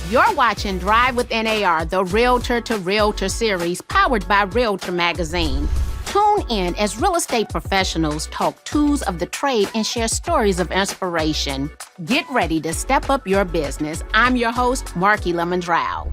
You're watching Drive with NAR, the Realtor to Realtor series powered by Realtor Magazine. Tune in as real estate professionals talk tools of the trade and share stories of inspiration. Get ready to step up your business. I'm your host, Marki Lemons Rhyal.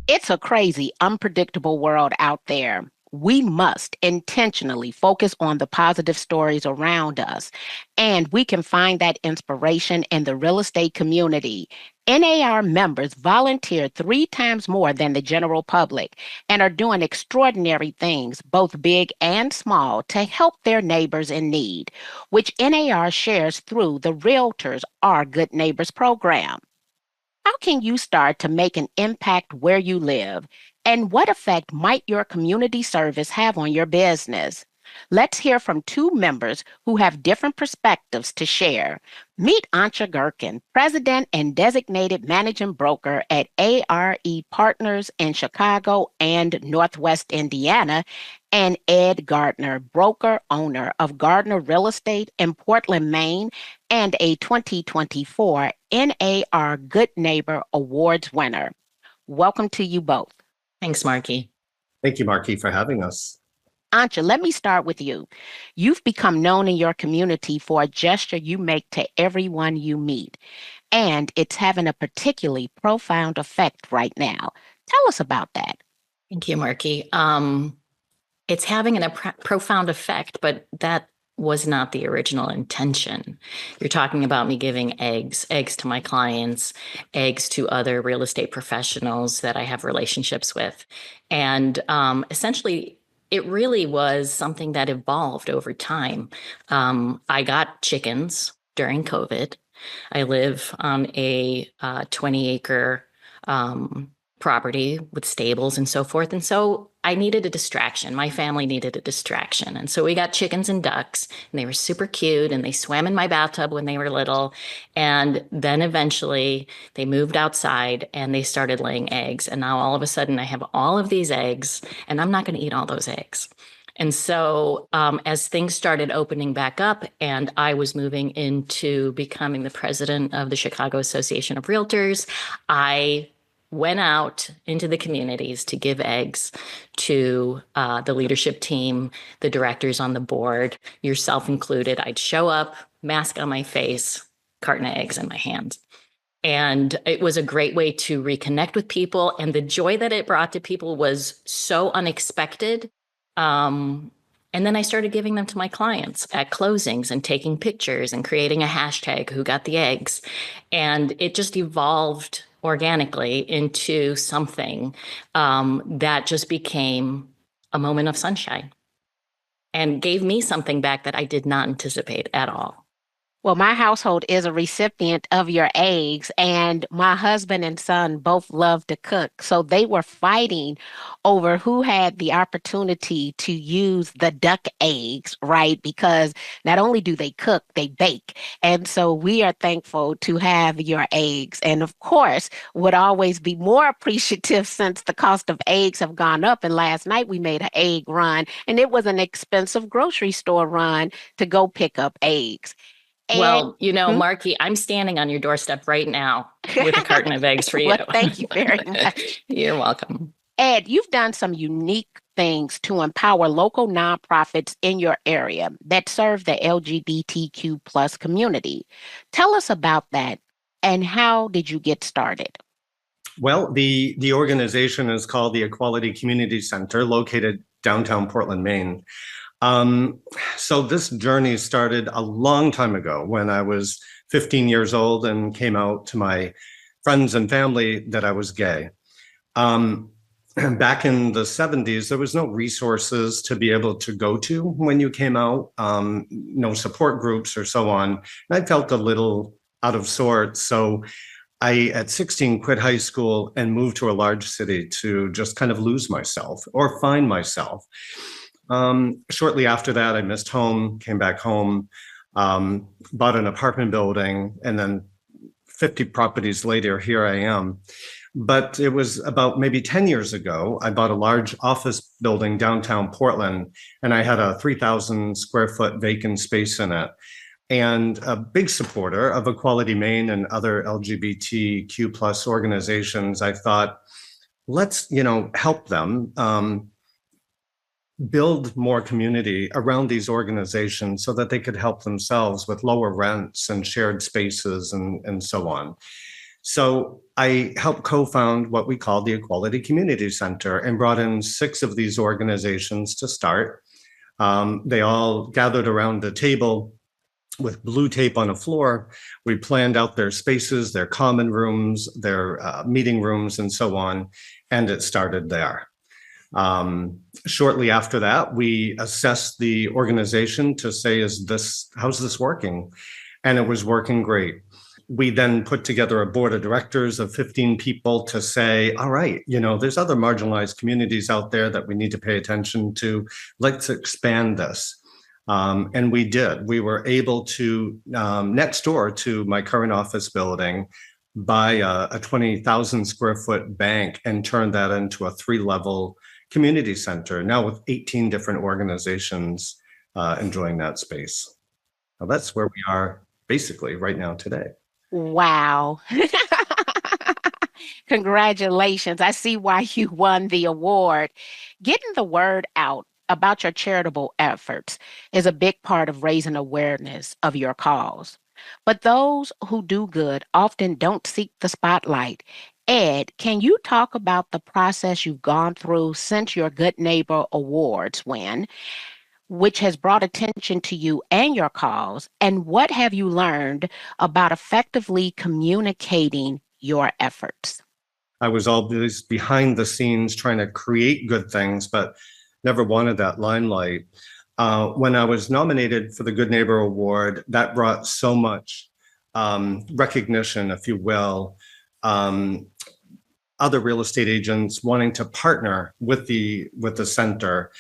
It's a crazy, unpredictable world out there. We must intentionally focus on the positive stories around us, and we can find that inspiration in the real estate community. NAR members volunteer 3 times more than the general public and are doing extraordinary things, both big and small, to help their neighbors in need, which NAR shares through the Realtors A.R.E Good Neighbors program. How can you start to make an impact where you live? And what effect might your community service have on your business? Let's hear from 2 members who have different perspectives to share. Meet Antje Gehrken, President and Designated Managing Broker at A.R.E Partners in Chicago and Northwest Indiana, and Ed Gardner, broker owner of Gardner Real Estate in Portland, Maine, and a 2024 NAR Good Neighbor Awards winner. Welcome to you both. Thanks, Marki. Thank you, Marki, for having us. Antje, let me start with you. You've become known in your community for a gesture you make to everyone you meet, and it's having a particularly profound effect right now. Tell us about that. Thank you, Marki. It's having a profound effect, but that was not the original intention. You're talking about me giving eggs to my clients, eggs to other real estate professionals that I have relationships with. And essentially, it really was something that evolved over time. I got chickens during COVID. I live on a 20-acre property with stables and so forth. And so I needed a distraction. My family needed a distraction. And so we got chickens and ducks, and they were super cute, and they swam in my bathtub when they were little. And then eventually they moved outside and they started laying eggs. And now all of a sudden I have all of these eggs, and I'm not going to eat all those eggs. And so as things started opening back up and I was moving into becoming the president of the Chicago Association of Realtors, I went out into the communities to give eggs to the leadership team, the directors on the board, yourself included. I'd show up, mask on my face, carton of eggs in my hand. And it was a great way to reconnect with people. And the joy that it brought to people was so unexpected. And then I started giving them to my clients at closings and taking pictures and creating a hashtag, who got the eggs. And it just evolved organically into something that just became a moment of sunshine and gave me something back that I did not anticipate at all. Well, my household is a recipient of your eggs, and my husband and son both love to cook. So they were fighting over who had the opportunity to use the duck eggs, right? Because not only do they cook, they bake. And so we are thankful to have your eggs. And of course, would always be more appreciative since the cost of eggs have gone up. And last night we made an egg run, and it was an expensive grocery store run to go pick up eggs. Well, Marki, I'm standing on your doorstep right now with a carton of eggs for you. Well, thank you very much. You're welcome. Ed, you've done some unique things to empower local nonprofits in your area that serve the LGBTQ plus community. Tell us about that, and how did you get started? Well, the organization is called the Equality Community Center, located downtown Portland, Maine. So this journey started a long time ago when I was 15 years old and came out to my friends and family that I was gay. Back in the 70s, there was no resources to be able to go to when you came out, no support groups or so on. And I felt a little out of sorts. So I, at 16, quit high school and moved to a large city to just kind of lose myself or find myself. Shortly after that, I missed home, came back home, bought an apartment building, and then 50 properties later, here I am. But it was about maybe 10 years ago, I bought a large office building downtown Portland, and I had a 3,000 square foot vacant space in it. and a big supporter of Equality Maine and other LGBTQ plus organizations, I thought, let's, help them build more community around these organizations so that they could help themselves with lower rents and shared spaces and so on. So I helped co-found what we call the Equality Community Center and brought in 6 of these organizations to start. They all gathered around the table with blue tape on a floor. We planned out their spaces, their common rooms, their meeting rooms, and so on. And it started there. Shortly after that, we assessed the organization to say, how's this working? And it was working great. We then put together a board of directors of 15 people to say, all right, there's other marginalized communities out there that we need to pay attention to. Let's expand this. And we did. We were able to, next door to my current office building, buy a 20,000 square foot bank and turn that into a 3-level community center, now with 18 different organizations enjoying that space. Now that's where we are basically right now today. Wow. Congratulations. I see why you won the award. Getting the word out about your charitable efforts is a big part of raising awareness of your cause. But those who do good often don't seek the spotlight. Ed, can you talk about the process you've gone through since your Good Neighbor Awards win, which has brought attention to you and your cause, and what have you learned about effectively communicating your efforts? I was always behind the scenes trying to create good things, but never wanted that limelight. When I was nominated for the Good Neighbor Award, that brought so much recognition, if you will. Other real estate agents wanting to partner with the center.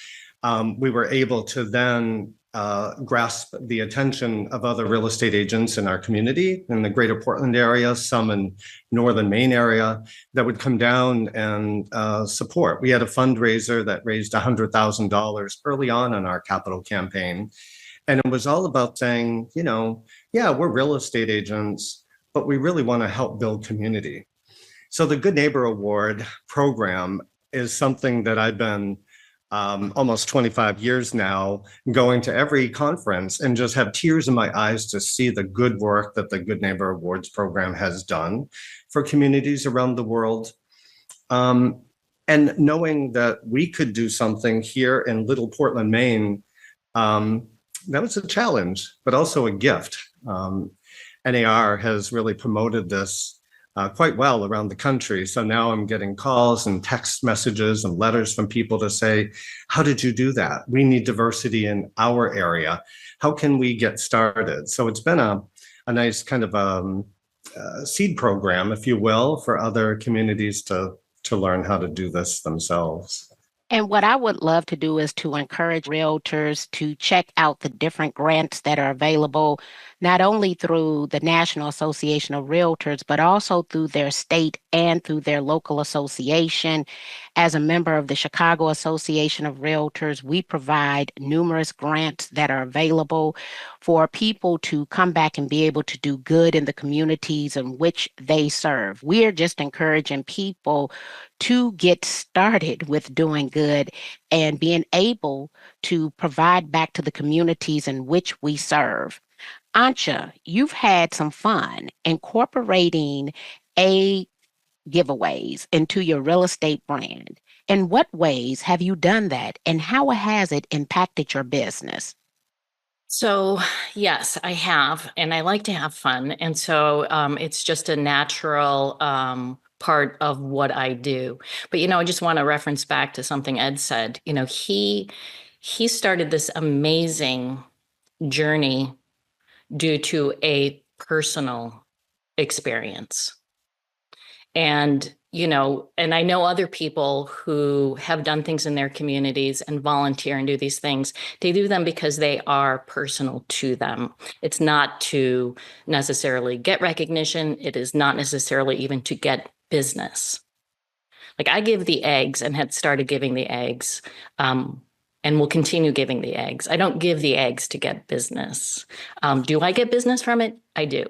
We were able to then grasp the attention of other real estate agents in our community in the greater Portland area, some in northern Maine area, that would come down and support. We had a fundraiser that raised $100,000 early on in our capital campaign. And it was all about saying, yeah, we're real estate agents, but we really want to help build community. So the Good Neighbor Award program is something that I've been almost 25 years now, going to every conference and just have tears in my eyes to see the good work that the Good Neighbor Awards program has done for communities around the world. And knowing that we could do something here in Little Portland, Maine, that was a challenge, but also a gift. NAR has really promoted this quite well around the country. So now I'm getting calls and text messages and letters from people to say, how did you do that? We need diversity in our area. How can we get started? So it's been a nice kind of seed program, if you will, for other communities to learn how to do this themselves. And what I would love to do is to encourage realtors to check out the different grants that are available, not only through the National Association of Realtors, but also through their state and through their local association. As a member of the Chicago Association of Realtors, we provide numerous grants that are available for people to come back and be able to do good in the communities in which they serve. We are just encouraging people to get started with doing good and being able to provide back to the communities in which we serve. Antje, you've had some fun incorporating A giveaways into your real estate brand. In what ways have you done that, and how has it impacted your business? So, yes, I have, and I like to have fun. And so it's just a natural part of what I do. But, I just want to reference back to something Ed said. He started this amazing journey due to a personal experience. And, and I know other people who have done things in their communities and volunteer and do these things. They do them because they are personal to them. It's not to necessarily get recognition. It is not necessarily even to get business. Like I give the eggs and had started giving the eggs and will continue giving the eggs. I don't give the eggs to get business. Do I get business from it? I do.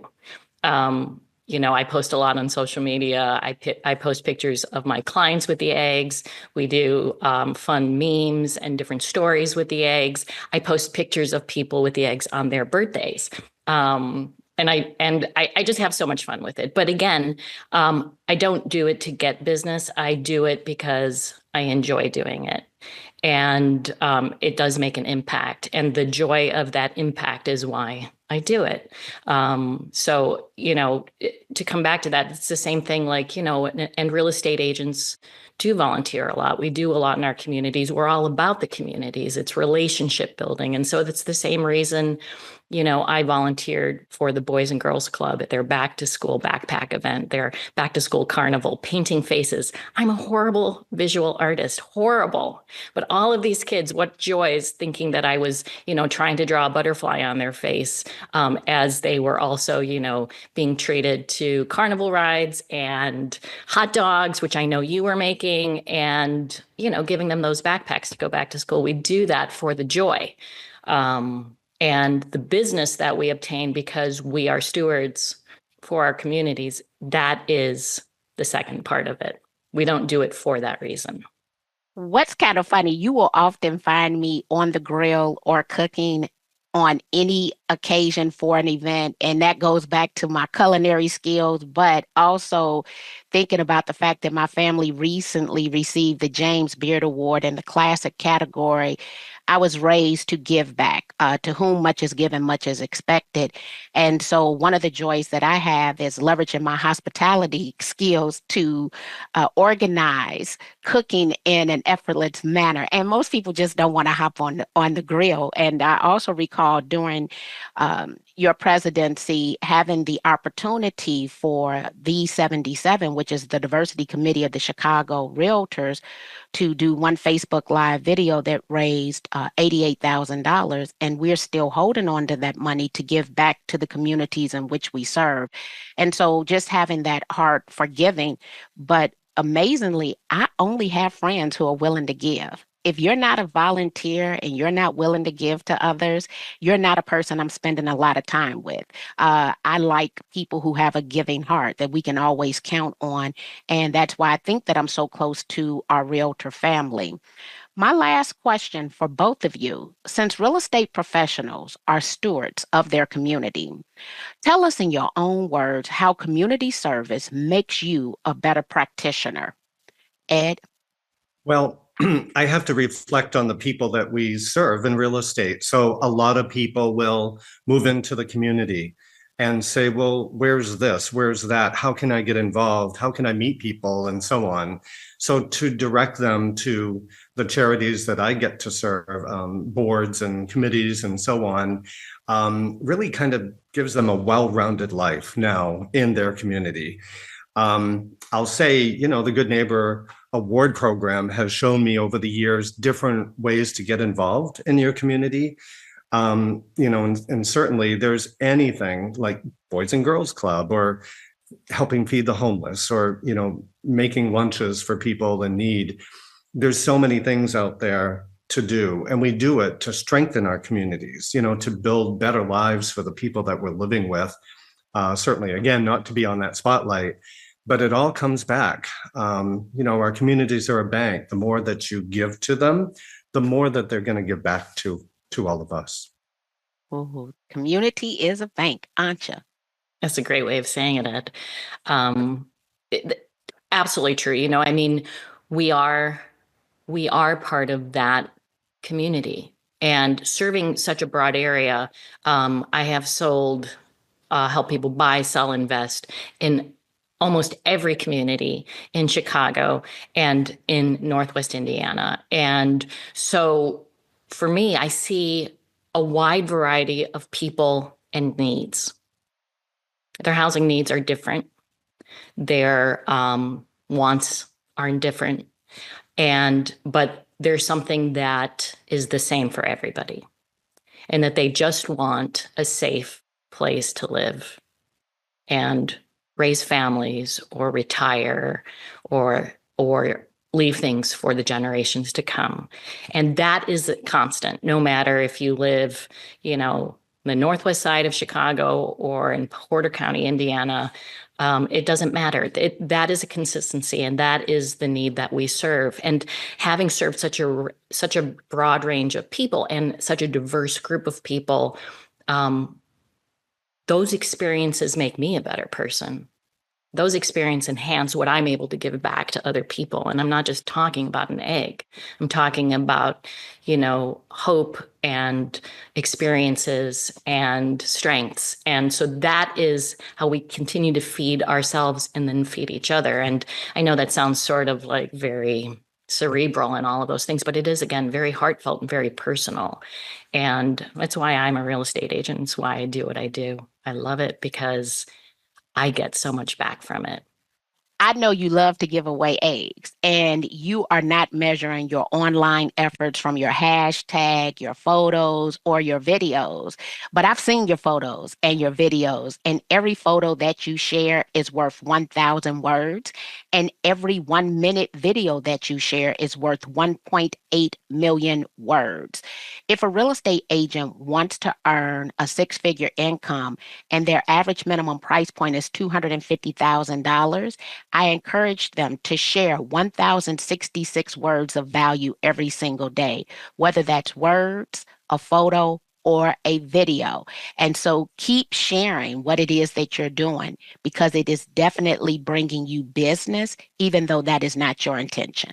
I post a lot on social media. I post pictures of my clients with the eggs. We do fun memes and different stories with the eggs. I post pictures of people with the eggs on their birthdays. And I just have so much fun with it. But again, I don't do it to get business. I do it because I enjoy doing it. And it does make an impact. And the joy of that impact is why I do it. So, to come back to that, it's the same thing like, and real estate agents do volunteer a lot. We do a lot in our communities. We're all about the communities. It's relationship building. And so that's the same reason, I volunteered for the Boys and Girls Club at their back to school backpack event, their back to school carnival, painting faces. I'm a horrible visual artist, horrible. But all of these kids, what joys thinking that I was, trying to draw a butterfly on their face as they were also, being treated to carnival rides and hot dogs, which I know you were making, and, giving them those backpacks to go back to school. We do that for the joy. And the business that we obtain because we are stewards for our communities, that is the second part of it. We don't do it for that reason. What's kind of funny, you will often find me on the grill or cooking on any occasion for an event. And that goes back to my culinary skills, but also thinking about the fact that my family recently received the James Beard Award in the classic category. I was raised to give back. To whom much is given, much is expected. And so one of the joys that I have is leveraging my hospitality skills to organize cooking in an effortless manner. And most people just don't want to hop on the grill. And I also recall during your presidency having the opportunity for V77, which is the diversity committee of the Chicago Realtors, to do one Facebook Live video that raised $88,000. And we're still holding on to that money to give back to the communities in which we serve. And so just having that heart for giving, but amazingly, I only have friends who are willing to give. If you're not a volunteer and you're not willing to give to others, you're not a person I'm spending a lot of time with. I like people who have a giving heart that we can always count on. And that's why I think that I'm so close to our realtor family. My last question for both of you, since real estate professionals are stewards of their community, tell us in your own words how community service makes you a better practitioner. Ed? Well, I have to reflect on the people that we serve in real estate. So a lot of people will move into the community and say, well, where's this? Where's that? How can I get involved? How can I meet people? And so on. So to direct them to the charities that I get to serve, boards and committees and so on, really kind of gives them a well-rounded life now in their community. I'll say, the Good Neighbor Award program has shown me over the years different ways to get involved in your community. And certainly there's anything like Boys and Girls Club or helping feed the homeless or, making lunches for people in need. There's so many things out there to do, and we do it to strengthen our communities, to build better lives for the people that we're living with. Certainly, again, not to be on that spotlight, but it all comes back. Our communities are a bank. The more that you give to them, the more that they're going to give back to all of us. Ooh, community is a bank, Antje. That's a great way of saying it, Ed. Absolutely true. We are part of that community, and serving such a broad area. I have sold, help people buy, sell, invest in almost every community in Chicago and in Northwest Indiana. And so for me, I see a wide variety of people and needs. Their housing needs are different. Their wants are different. But there's something that is the same for everybody, and that they just want a safe place to live and raise families or retire or leave things for the generations to come. And that is constant, no matter if you live, the northwest side of Chicago or in Porter County, Indiana. It doesn't matter. That is a consistency, and that is the need that we serve. And having served such a broad range of people and such a diverse group of people, those experiences make me a better person. Those experiences enhance what I'm able to give back to other people. And I'm not just talking about an egg. I'm talking about, hope and experiences and strengths. And so that is how we continue to feed ourselves and then feed each other. And I know that sounds sort of like very cerebral and all of those things, but it is, again, very heartfelt and very personal. And that's why I'm a real estate agent. It's why I do what I do. I love it because I get so much back from it. I know you love to give away eggs, and you are not measuring your online efforts from your hashtag, your photos, or your videos. But I've seen your photos and your videos, and every photo that you share is worth 1,000 words, and every 1 minute video that you share is worth 1.8 million words. If a real estate agent wants to earn a six-figure income and their average minimum price point is $250,000, I encourage them to share 1,066 words of value every single day, whether that's words, a photo, or a video. And so keep sharing what it is that you're doing, because it is definitely bringing you business, even though that is not your intention.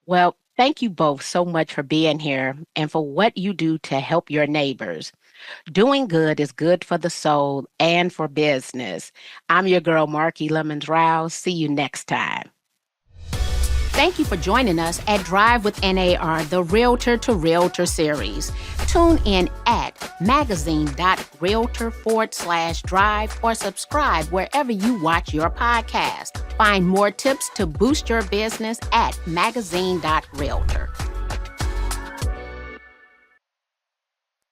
Well, thank you both so much for being here and for what you do to help your neighbors. Doing good is good for the soul and for business. I'm your girl, Marki Lemons Rhyal. See you next time. Thank you for joining us at Drive with NAR, the Realtor to Realtor series. Tune in at magazine.realtor/drive or subscribe wherever you watch your podcast. Find more tips to boost your business at magazine.realtor.